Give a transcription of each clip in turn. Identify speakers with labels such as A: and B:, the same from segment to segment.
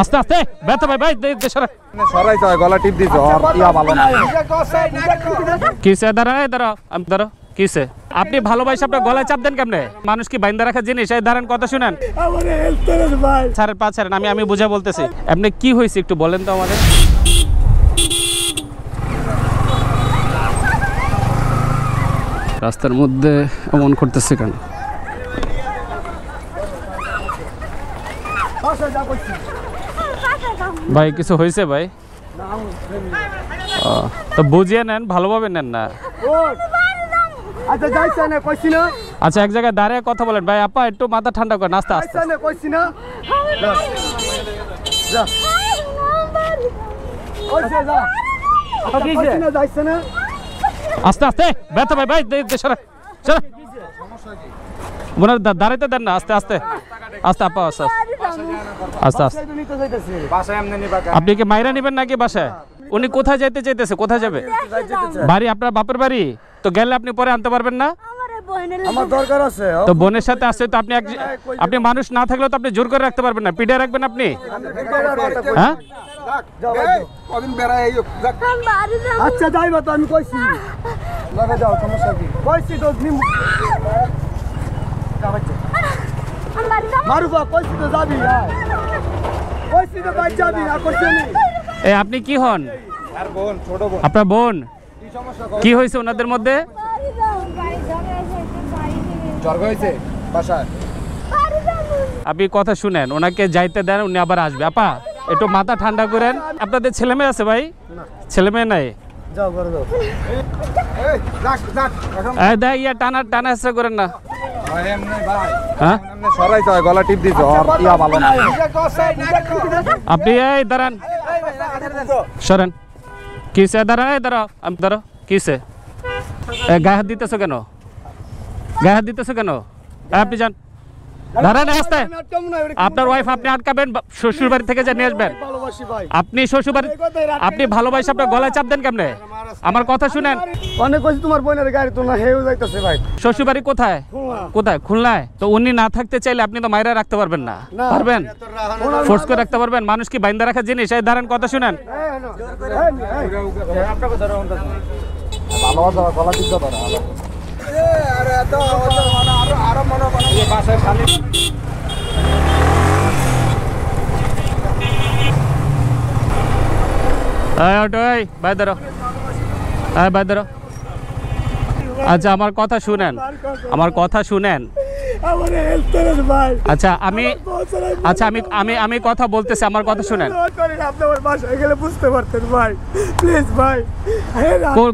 A: আস্তে আস্তে ব্যথা ভাই ভাই
B: সরাই তো গলা টিপ দিছো আর ইয়া ভালো না
A: কিসে দাঁড়া আমি দাঁড়া কিসে আপনি ভালোবাসে আপনার গলায় চাপ দেন কেমনে মানুষ কি বাইন্দা রাখা জিনিস এই দাঁড়ান কথা শুনেন ছাড়েন পা ছাড়েন আমি বুঝা বলতেছি আপনি কি হয়েছে একটু বলেন তো আমাদের রাস্তার মধ্যে এমন করতেছে কেন ভাই কিছু হয়েছে ভাই তো বুঝিয়ে নেন ভালোভাবে নেন না আচ্ছা এক জায়গায় দাঁড়িয়ে কথা বলেন ভাই আপা একটু মাথা ঠান্ডা করেন আস্তে আস্তে আস্তে আস্তে ব্যথা ভাই ভাই দাঁড়াইতে দেন না আস্তে আস্তে আস্তে আপা আস্তে আস্তে আস্তে আপনি কি মাইরা নিবেন নাকি বাসায় উনি কোথায় যাইতে চাইতেছে কোথায় যাবে বাড়ি আপনার বাপের বাড়ি তো গেলে আপনি পরে আনতে পারবেন না
B: আমার দরকার আছে
A: তো বোনের সাথে আসছে তো আপনি মানুষ না থাকলেও তো আপনি জোর করে রাখতে পারবেন না পিঠে রাখবেন আপনি হ্যাঁ
B: আচ্ছা যাইবা তো আমি কইছি যাও সমস্যা কি কইছি তো মারুবা কইছি তো যাবি কইছি তো ভাই যাবি না করছিস
A: এই আপনি কি হন
B: আর বোন ছোট বোন
A: আপনার বোন
B: কি সমস্যা
A: কি হয়েছে ওনাদের মধ্যে
B: জ্বর হয়েছে বাসায়
A: আপনি কথা শুনেন ওনাকে যাইতে দেন উনি আবার আসবে আপা একটু মাথা ঠান্ডা করেন আপনাদের ছেলে মেয়ে আছে ভাই ছেলে মেয়ে নাই
B: যাও করে দাও এই যাক যাক
A: এই দেখ ইয়া টানা হেসরা করেন না
B: ভাই এমনি ভাই
A: হ্যাঁ
B: এমনি সরাই তো গলা টিপ দিছো আর ইয়া ভালো না
A: আপনি এই দাঁড়ান সরেন কিসে দাঁড়া আমি দাঁড়া কিসে গায়ে হাত দিতেছো কেন গায়ে হাত দিতেছো কেন আপনি যান দাঁড়ান আসতে আপনার ওয়াইফ আপনি আটকাবেন শ্বশুর বাড়ি থেকে যা নিয়ে আসবেন আপনি শ্বশুর বাড়ি আপনি ভালোবাসে আপনার গলায় চাপ দেন কেমনে আমার কথা শুনেন
B: অনেক কইছি তোমার বোনের গাড়ি তো না হেউ যাইতেছে ভাই
A: শ্বশুর বাড়ি কোথায় কোথায় খুলনায় তো উনি না থাকতে চাইলে আপনি তো মাইরা রাখতে পারবেন না পারবেন ফোর্স করে রাখতে পারবেন মানুষ কি বাইন্দা রাখা জিনিস এই দাঁড়ান কথা শুনেন
B: ভালোবাসা গলা টিপ দাও আরে এত আরো মনে এই বাসায় খালি
A: ভাই ধরো ভাই ধরো আচ্ছা আমার কথা শুনেন আচ্ছা আমি কথা বলতেছি আমার কথা শুনেন
B: বুঝতে পারতেন ভাই প্লিজ ভাই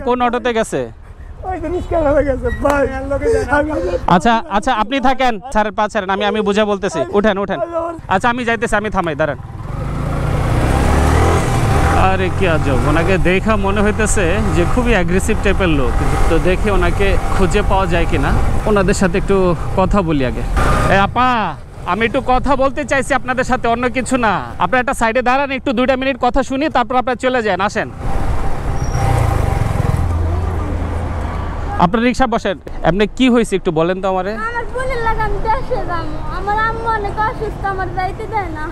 A: কোন অটোতে গেছে আচ্ছা আপনি থাকেন ছাড়েন পা ছাড়েন আমি বুঝা বলতেছি উঠেন আচ্ছা আমি যাইতেছি আমি থামাই দাঁড়ান আরে কি আজব ওনাকে দেখা মনে হইতেছে যে খুবই অ্যাগ্রেসিভ টাইপের লোক তো দেখে ওনাকে খুঁজে পাওয়া যায় কিনা ওনাদের সাথে একটু কথা বলি আগে আপা আমি একটু কথা বলতে চাইছি আপনাদের সাথে অন্য কিছু না আপনারা একটা সাইডে দাঁড়ান একটু 2টা মিনিট কথা শুনি তারপর আপনারা চলে যান আসেন আপনার রিক্সা বসেন আপনি কি হয়েছে একটু বলেন তো আমারে
C: আমার বোনের লাগা আমি দেশে যাবো আমার আম্মু অনেক অসুস্থ আমার যাইতে দেয় না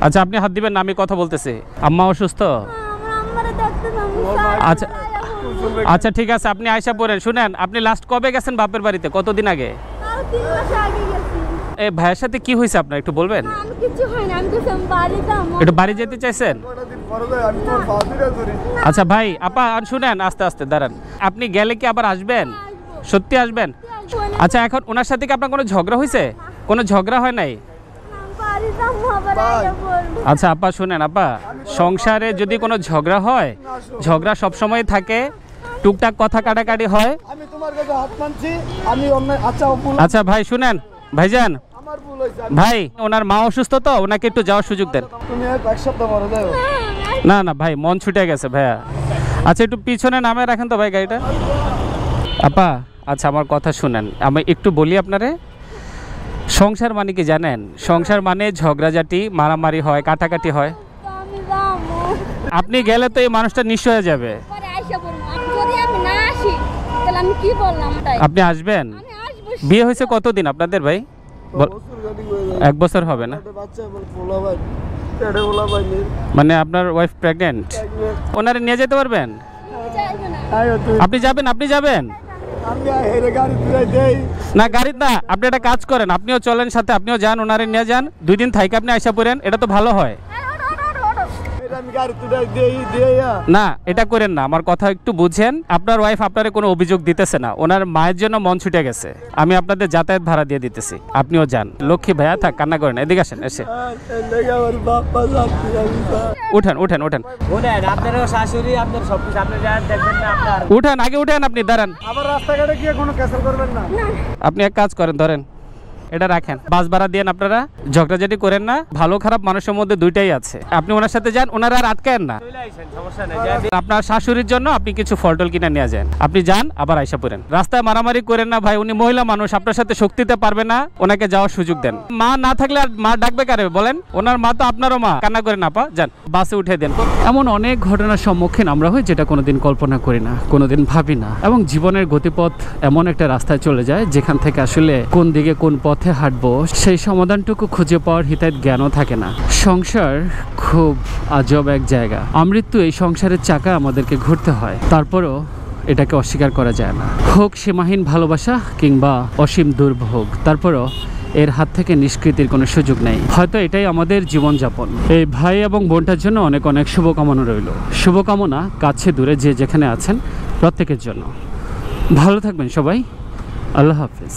A: আচ্ছা আপনি হাত দিবেন না আমি কথা বলতেছি আম্মা অসুস্থ
C: আমার আম্মারে দেখতে যাবো
A: আচ্ছা ঠিক আছে আপনি আয়শা পড়েন শুনেন আপনি লাস্ট কবে গেছেন বাপের বাড়িতে কতদিন আগে
C: তাও 3 মাস আগে গেছি
A: এই ভাইয়ের সাথে কি হয়েছে আপনার একটু বলবেন
C: আমি কিছু হয়নি আমি তো বাড়ি যাবো
A: একটু বাড়ি যেতে চাইছেন আচ্ছা ভাই আপা শুনেন আস্তে আস্তে দাঁড়ান আপনি গেলে কি আবার আসবেন সত্যি আসবেন আচ্ছা এখন ওনার সাথে কি আপনার কোনো ঝগড়া হয়েছে কোনো ঝগড়া হয় নাই আচ্ছা আপা শুনেন আপা সংসারে যদি কোনো ঝগড়া হয় ঝগড়া সব সময় থাকে টুকটাক কথা কাটাকাটি হয়
B: আমি তোমার কাছে হাত মানছি আমি
A: আচ্ছা ভাই শুনেন ভাইজান ভাই ওনার মা অসুস্থ তো ওনাকে একটু যাওয়ার সুযোগ দেন
B: তুমি এক সপ্তাহ পরে যাও
A: না ভাই মন ছুটে গেছে ভাইয়া আচ্ছা একটু পিছনে নামে রাখেন তো ভাই গাড়িটা আপা আচ্ছা আমার কথা শুনেন আমি একটু বলি আপনারে সংসার মানে কি জানেন সংসার মানে ঝগড়াঝাটি মারামারি হয় কাটাকাটি হয় আপনি গেলে তো এই মানুষটা নিঃস্ব হয়ে যাবে
C: আমি কি বললাম
A: আপনি আসবেন বিয়ে হয়েছে কতদিন আপনাদের ভাই 1 বছর হবে না, মানে আপনার ওয়াইফ প্রেগনেন্ট। ওনারে নিয়ে যেতে পারবেন? আপনি যাবেন? আপনি যাবেন না গাড়ি না, আপনি একটা কাজ করেন, আপনিও চলেন সাথে, আপনিও যান, ওনারে নিয়ে যান, 2 দিন থাইকে আপনি আইসা পড়েন, এটা তো ভালো হয় না। এটা করেন না, আমার কথা একটু বুঝেন। আপনার ওয়াইফ আপনারে কোনো অভিযোগ দিতেছে না, ওনার মায়ের জন্য মন ছুটে গেছে, আমি আপনাদের যাতায়াত ভাড়া দিয়ে দিতেছি, আপনিও যান। লক্ষ্মী ভাইয়া থাক, কান্না করেন, এদিকে আসেন, এসে উঠেন উঠেন উঠেন উঠেন, আগে উঠেন, আপনি দাঁড়ান।
B: আবার রাস্তাঘাটে গিয়ে কোনো ক্যান্সেল করবেন না।
A: আপনি এক কাজ করেন, ধরেন এটা রাখেন, বাস ভাড়া দিয়ে আপনারা ঝগড়াঝাটি করেন না, ভালো খারাপ মানুষের মধ্যে দুইটাই আছে। আপনি ওনার সাথে যান, ওনারা আর আটকায়েন না। আপনার শাশুড়ির জন্য আপনি কিছু ফলটল কিনে নিয়ে যান, আপনি যান, আবার আইসা পড়েন। রাস্তায় মারামারি করেন না ভাই, উনি মহিলা মানুষ, আপনার সাথে শক্তিতে পারবে না, ওনাকে যাওয়ার সুযোগ দেন। মা না থাকলে আর মা ডাকবে কারে বলেন? ওনার মা তো আপনারও মা, কান্না করেন আপা, যান বাসে উঠে দেন। এমন অনেক ঘটনার সম্মুখীন আমরা হই যেটা কোনোদিন কল্পনা করি না, কোনোদিন ভাবি না, এবং জীবনের গতিপথ এমন একটা রাস্তায় চলে যায় যেখান থেকে আসলে কোন দিকে কোন পথে হাঁটবো সেই সমাধানটুকু খুঁজে পাওয়ার হিতায় জ্ঞানও থাকে না। সংসার খুব আজব এক জায়গা, আমৃত্যু এই সংসারের চাকা আমাদেরকে ঘুরতে হয়, তারপরও এটাকে অস্বীকার করা যায় না। হোক সীমাহীন ভালোবাসা কিংবা অসীম দুর্ভোগ, তারপরও এর হাত থেকে নিষ্কৃতির কোনো সুযোগ নেই। হয়তো এটাই আমাদের জীবনযাপন। এই ভাই এবং বোনটার জন্য অনেক অনেক শুভকামনা রইল। শুভকামনা কাছে দূরে যে যেখানে আছেন প্রত্যেকের জন্য। ভালো থাকবেন সবাই, আল্লাহ হাফিজ।